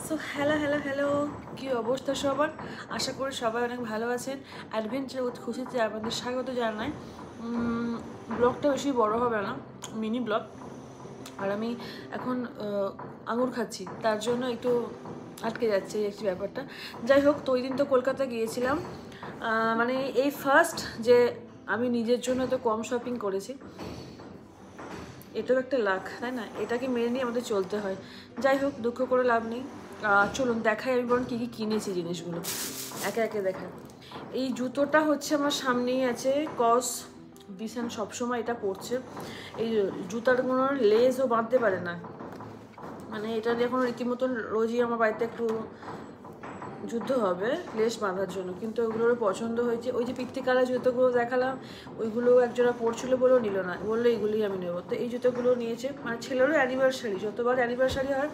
So hello hello hello, কী অবস্থা সবার? আশা করি সবাই অনেক ভালো আছেন। অ্যাডভেঞ্চার উইথ খুশিতে আপনাদের স্বাগত জানাই। ব্লগটা বেশি বড় হবে না, মিনি ব্লগ। আর আমি এখন আঙুর খাচ্ছি, তার জন্য একটু আটকে যাচ্ছে এই একটি ব্যাপারটা। যাই হোক, তো ওই দিন তো কলকাতা গিয়েছিলাম, মানে এই ফার্স্ট যে আমি নিজের জন্য এত কম শপিং করেছি। এটাও একটা লাখ, তাই না? এটাকে মেনে নিয়ে আমাদের চলতে হয়। যাই হোক, দুঃখ করে লাভ নেই। চলুন দেখাই আমি বরং কী কী কিনেছি জিনিসগুলো, একে একে দেখাই। এই জুতোটা হচ্ছে আমার সামনেই আছে, কস বিশান সবসময় এটা পরছে। এই জুতার কোনো লেসও বাঁধতে পারে না, মানে এটা দিয়ে এখন রীতিমতন রোজই আমার বাড়িতে একটু যুদ্ধ হবে লেস বাঁধার জন্য, কিন্তু ওগুলোরও পছন্দ হয়েছে। ওই যে পিত্তি কালার জুতোগুলো দেখালাম, ওইগুলো একজোড়া পরছিল বলেও নিল না, বললো এইগুলোই আমি নেবো। তো এই জুতোগুলো নিয়েছে, মানে ছেলেরও অ্যানিভার্সারি, যতবার অ্যানিভার্সারি হয়,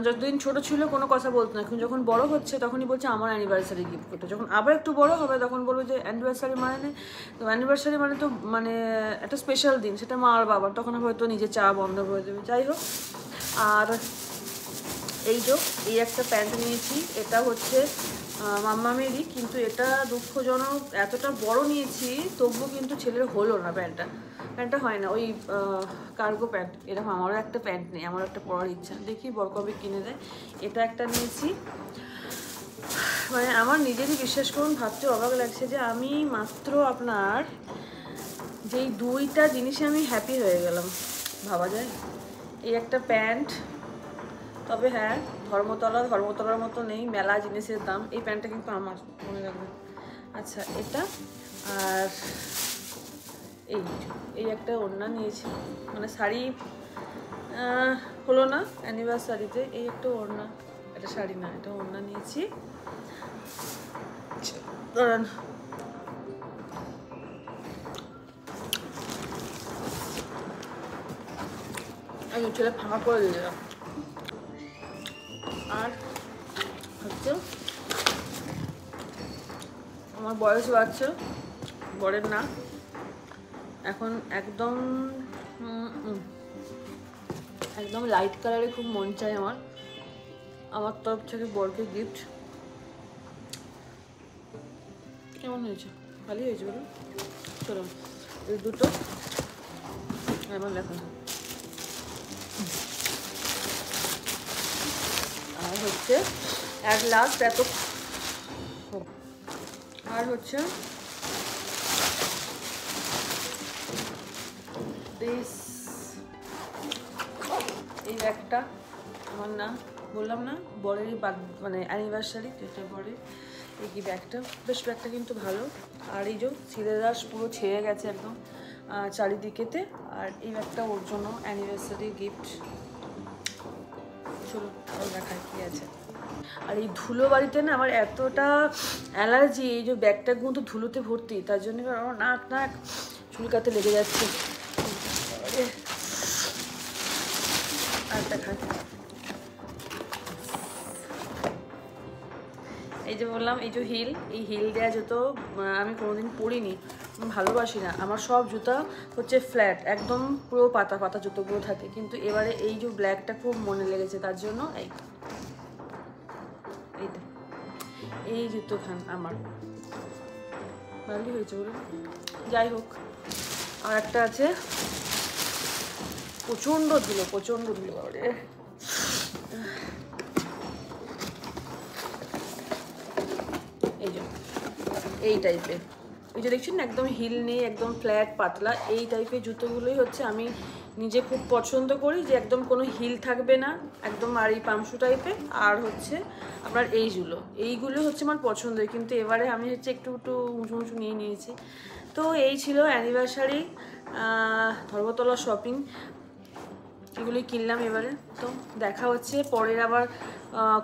যতদিন ছোটো ছিল কোনো কথা বলতো না, এখন যখন বড় হচ্ছে তখনই বলছে আমার অ্যানিভার্সারি গিফট করতে। যখন আবার একটু বড় হবে তখন বলবো যে অ্যানিভার্সারি মানে, তো অ্যানিভার্সারি মানে তো মানে একটা স্পেশাল দিন, সেটা মা আর বাবার, তখন হয়তো নিজে চা বন্ধ করে দেবে। যাই হোক, আর এই যে এই একটা প্যান্ট নিয়েছি, এটা হচ্ছে মাম্মামেরই, কিন্তু এটা দুঃখজনক এতটা বড় নিয়েছি তবুও কিন্তু ছেলের হলো না। প্যান্টটা হয় না, ওই কার্গো প্যান্ট। এরকম আমারও একটা প্যান্ট নেই, আমারও একটা পরার ইচ্ছা, দেখি বর কবে কিনে দেয়। এটা একটা নিয়েছি, মানে আমার নিজেরই বিশ্বাস করুন, ভাবতে অবাক লাগছে যে আমি মাত্র আপনার যেই দুইটা জিনিসে আমি হ্যাপি হয়ে গেলাম, ভাবা যায়? এই একটা প্যান্ট, তবে হ্যাঁ ধর্মতলার মতো নেই, মেলা জিনিসের দাম। এই প্যান্টটা কিন্তু আমার, মনে রাখবেন। আচ্ছা, এটা আর এই একটা ওড়না নিয়েছি, মানে শাড়ি হলো না অ্যানিভার্সারিতে, এই একটা ওড়না, এটা শাড়ি না, এটা ওড়না নিয়েছি। দাঁড়ান, আমি ছেলে ফাঁকা করে দিলাম। আর হচ্ছে আমার বয়স বাড়ছে, বরের না, এখন একদম একদম লাইট কালারে খুব মন চায় আমার তরফ থেকে বরকে গিফট। কেমন হয়েছে? ভালোই হয়েছে বলুন। চলুন, এই দুটো এমন দেখুন। আর হচ্ছে অ্যাট লাস্ট এত, আর হচ্ছে এই ব্যাগটা আমার না, বললাম না বরেরই মানে অ্যানিভার্সারি, যেটা বরের। এই কি ব্যাগটা, বেশ ব্যাগটা কিন্তু ভালো। আর এই যে সিলেদাস পুরো ছেড়ে গেছে একদম চারিদিকেতে। আর এই ব্যাগটা ওর জন্য অ্যানিভার্সারি গিফট। চলো আরও দেখায় কী আছে। আর এই ধুলো বাড়িতে না আমার এতটা অ্যালার্জি, এই যে ব্যাগটা কিন্তু ধুলোতে ভর্তি, তার জন্য আমার নাক চুলকাতে লেগে যাচ্ছে। আর দেখায়, এই যে বললাম এই যে হিল, এই হিল দেওয়া জুতো আমি কোনোদিন পরিনি, ভালোবাসি না। আমার সব জুতা হচ্ছে ফ্ল্যাট, একদম পুরো পাতা পাতা জুতোগুলো থাকে, কিন্তু এবারে এই যে ব্ল্যাকটা খুব মনে লেগেছে, তার জন্য এই জুতো খান আমার ভালোই হয়েছে বলুন। যাই হোক, আর একটা আছে, প্রচণ্ড ধুলো বাবারে। এই টাইপের, ওই যে দেখছেন না, একদম হিল নেই, একদম ফ্ল্যাট পাতলা, এই টাইপের জুতোগুলোই হচ্ছে আমি নিজে খুব পছন্দ করি, যে একদম কোনো হিল থাকবে না একদম, আর এই পামশু টাইপের। আর হচ্ছে আপনার এইগুলো হচ্ছে আমার পছন্দের, কিন্তু এবারে আমি হচ্ছে একটু উঁচু নিয়ে নিয়েছি। তো এই ছিল অ্যানিভার্সারি ধর্মতলা শপিং, এগুলোই কিনলাম এবারে। তো দেখা হচ্ছে পরের আবার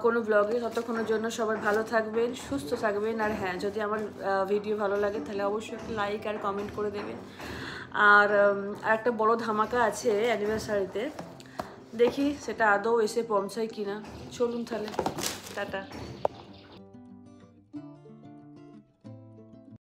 কোনো ব্লগে, ততক্ষণের জন্য সবাই ভালো থাকবেন, সুস্থ থাকবেন। আর হ্যাঁ, যদি আমার ভিডিও ভালো লাগে তাহলে অবশ্যই একটা লাইক আর কমেন্ট করে দেবেন। আর একটা বড় ধামাকা আছে অ্যানিভার্সারিতে, দেখি সেটা আদৌ এসে পৌঁছায় কিনা। চলুন তাহলে, টাটা।